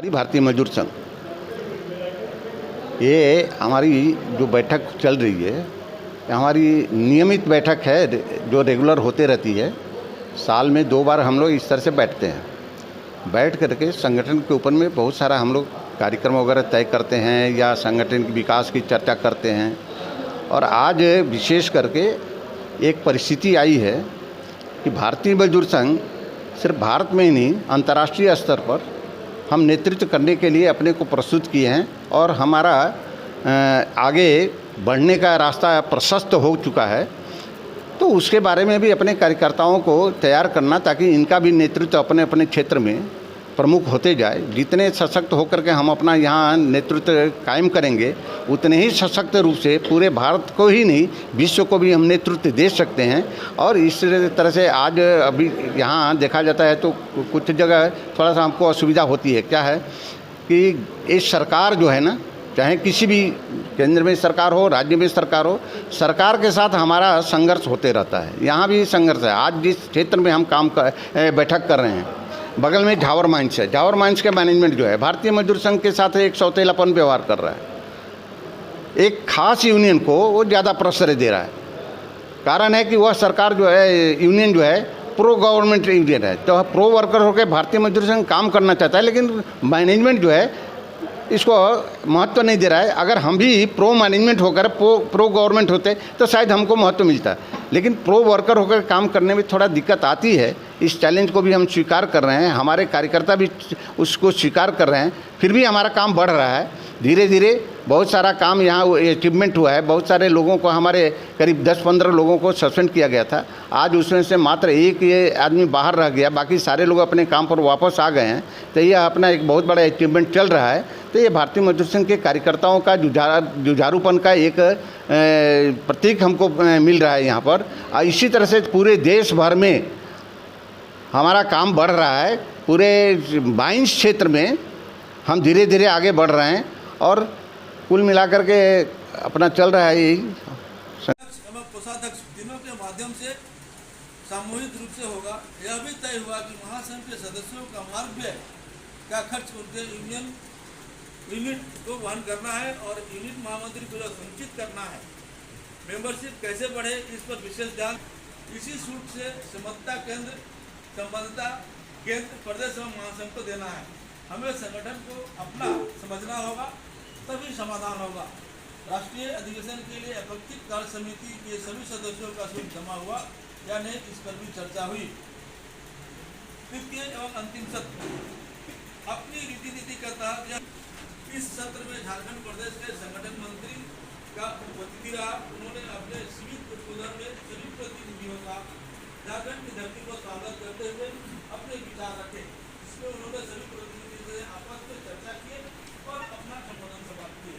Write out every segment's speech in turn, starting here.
भारतीय मजदूर संघ ये हमारी जो बैठक चल रही है, हमारी नियमित बैठक है जो रेगुलर होते रहती है। साल में 2 बार हम लोग इस तरह से बैठते हैं। बैठ करके संगठन के ऊपर में बहुत सारा हम लोग कार्यक्रम वगैरह तय करते हैं या संगठन के विकास की चर्चा करते हैं। और आज विशेष करके एक परिस्थिति आई है कि भारतीय मजदूर संघ सिर्फ भारत में ही नहीं, अंतर्राष्ट्रीय स्तर पर हम नेतृत्व करने के लिए अपने को प्रस्तुत किए हैं और हमारा आगे बढ़ने का रास्ता प्रशस्त हो चुका है। तो उसके बारे में भी अपने कार्यकर्ताओं को तैयार करना, ताकि इनका भी नेतृत्व अपने अपने क्षेत्र में प्रमुख होते जाए। जितने सशक्त होकर के हम अपना यहाँ नेतृत्व कायम करेंगे, उतने ही सशक्त रूप से पूरे भारत को ही नहीं, विश्व को भी हम नेतृत्व दे सकते हैं। और इस तरह से आज अभी यहाँ देखा जाता है तो कुछ जगह थोड़ा सा हमको असुविधा होती है। क्या है कि इस सरकार जो है ना, चाहे किसी भी केंद्र में सरकार हो, राज्य में सरकार हो, सरकार के साथ हमारा संघर्ष होते रहता है। यहाँ भी संघर्ष है। आज जिस क्षेत्र में हम बैठक कर रहे हैं, बगल में झावर माइंस है। झावर माइंस के मैनेजमेंट जो है भारतीय मजदूर संघ के साथ एक सौतेलापन व्यवहार कर रहा है। एक खास यूनियन को वो ज़्यादा प्रश्रय दे रहा है। कारण है कि वह सरकार जो है, यूनियन जो है प्रो गवर्नमेंट यूनियन है, तो प्रो वर्कर होकर भारतीय मजदूर संघ काम करना चाहता है, लेकिन मैनेजमेंट जो है इसको महत्व नहीं दे रहा है। अगर हम भी प्रो मैनेजमेंट होकर प्रो गवर्नमेंट होते तो शायद हमको महत्व मिलता, लेकिन प्रो वर्कर होकर काम करने में थोड़ा दिक्कत आती है। इस चैलेंज को भी हम स्वीकार कर रहे हैं, हमारे कार्यकर्ता भी उसको स्वीकार कर रहे हैं। फिर भी हमारा काम बढ़ रहा है धीरे धीरे। बहुत सारा काम यहाँ अचीवमेंट हुआ है। बहुत सारे लोगों को, हमारे करीब 10-15 लोगों को सस्पेंड किया गया था। आज उसमें से मात्र एक ये आदमी बाहर रह गया, बाकी सारे लोग अपने काम पर वापस आ गए हैं। तो यह अपना एक बहुत बड़ा अचीवमेंट चल रहा है। तो ये भारतीय मजदूर संघ के कार्यकर्ताओं का जुझारूपन का एक प्रतीक हमको मिल रहा है यहाँ पर। इसी तरह से पूरे देश भर में हमारा काम बढ़ रहा है। पूरे माइंस क्षेत्र में हम धीरे धीरे आगे बढ़ रहे हैं और कुल मिलाकर के अपना चल रहा है। यही कोषाध्यक्ष तीनों के माध्यम से सामूहिक रूप से होगा। यह भी तय हुआ कि महासंघ के सदस्यों का मार्ग व्यय का खर्च उनके यूनिट को वहन करना है और यूनिट महामंत्री को संचित करना है। मेंबरशिप कैसे बढ़े, इस पर विशेष ध्यान इसी सूट से संबद्धता केंद्र प्रदेश एवं महासंघ को देना है। हमें संगठन को अपना समझना होगा, तभी समाधान होगा। राष्ट्रीय अधिवेशन के लिए एकीकृत कार्य समिति के सभी सदस्यों का शुल्क जमा हुआ या नहीं, इस पर भी चर्चा हुई। तृतीय एवं अंतिम सत्र अपनी रीति का तहत इस सत्र में झारखंड प्रदेश के संगठन मंत्री का उपस्थिति रहा। उन्होंने अपने सीमित उद्बोधन में सभी प्रतिनिधियों का झारखंड की धरती को स्वागत करते हुए अपने विचार रखे। इसमें उन्होंने सभी प्रतिनिधियों से आपस में चर्चा की और अपना संबोधन समाप्त किए।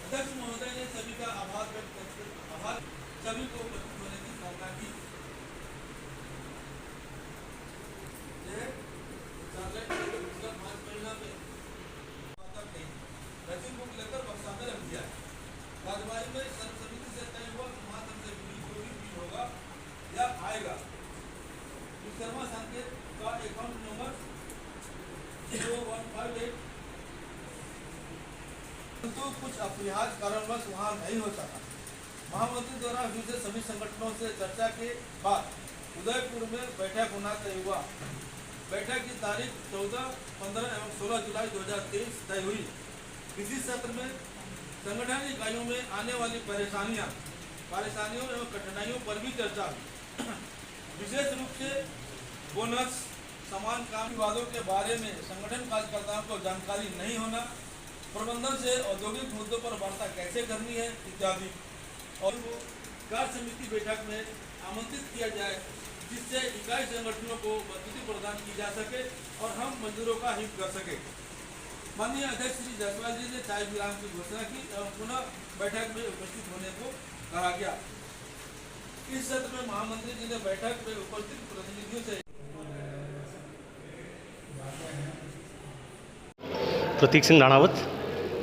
अध्यक्ष महोदय ने सभी का आभार व्यक्त करते सभी को उपस्थित होने की सराहना की। कार्यवाही में सर्वसम्मति से तय हुआ कि महासंघ से विलीन होगा या आएगा। विश्वकर्मा संकेत का अकाउंट नंबर 0158 तो कुछ अपरिहार्य कारणवश वहाँ नहीं हो सका। महामंत्री द्वारा हुई से सभी संगठनों से चर्चा के बाद उदयपुर में बैठक होना तय हुआ। बैठक की तारीख 14, 15 एवं 16 जुलाई 2023 तय हुई। इसी सत्र में संगठन इकाइयों में आने वाली परेशानियों एवं कठिनाइयों पर भी चर्चा हुई। विशेष रूप से बोनस, समान काम विवादों के बारे में संगठन कार्यकर्ताओं को जानकारी नहीं होना, प्रबंधन से औद्योगिक मुद्दों पर वार्ता कैसे करनी है इत्यादि। और वो कार्य समिति बैठक में आमंत्रित किया जाए, जिससे इकाई संगठनों को मजबूती प्रदान की जा सके और हम मजदूरों का हित कर सके। माननीय अध्यक्ष श्री जायसवाल जी ने चाय विराम की घोषणा की एवं पुनः बैठक में उपस्थित होने को कहा गया। इस सत्र में महामंत्री जी ने बैठक में उपस्थित प्रतिनिधियों से प्रतीक सिंह राणावत,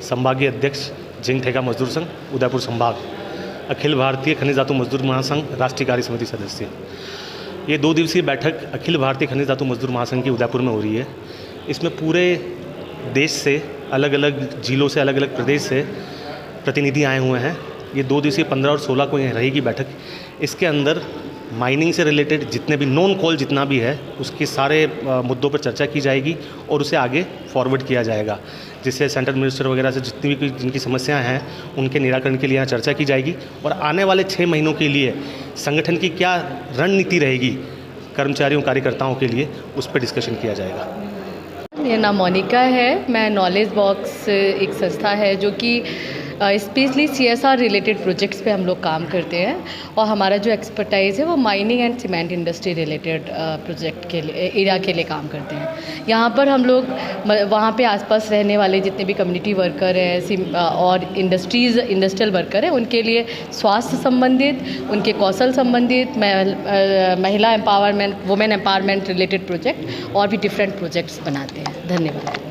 संभागीय अध्यक्ष जिंक ठेका मजदूर संघ उदयपुर संभाग, अखिल भारतीय खनिज धातु मजदूर महासंघ राष्ट्रीय कार्य समिति सदस्य। ये 2 दिवसीय बैठक अखिल भारतीय खनिज धातु मजदूर महासंघ की उदयपुर में हो रही है। इसमें पूरे देश से, अलग अलग जिलों से, अलग अलग प्रदेश से प्रतिनिधि आए हुए हैं। ये 2 दिवसीय 15 और 16 को यहाँ रहेगी बैठक। इसके अंदर माइनिंग से रिलेटेड जितने भी नॉन कोल जितना भी है उसके सारे मुद्दों पर चर्चा की जाएगी और उसे आगे फॉरवर्ड किया जाएगा, जिससे सेंट्रल मिनिस्टर वगैरह से जितनी भी जिनकी समस्याएं हैं उनके निराकरण के लिए यहाँ चर्चा की जाएगी और आने वाले 6 महीनों के लिए संगठन की क्या रणनीति रहेगी कर्मचारियों कार्यकर्ताओं के लिए, उस पर डिस्कशन किया जाएगा। मेरा नाम मोनिका है। मैं नॉलेज बॉक्स एक संस्था है जो कि स्पेशली CSR रिलेटेड प्रोजेक्ट्स पे हम लोग काम करते हैं और हमारा जो एक्सपर्टाइज़ है वो mining and cement industry related project के लिए, एरिया के लिए काम करते हैं। यहाँ पर हम लोग वहाँ पे आसपास रहने वाले जितने भी कम्युनिटी वर्कर हैं और इंडस्ट्रियल वर्कर हैं उनके लिए स्वास्थ्य संबंधित, उनके कौशल संबंधित, महिला empowerment, women empowerment related project और भी डिफरेंट प्रोजेक्ट्स बनाते हैं। धन्यवाद।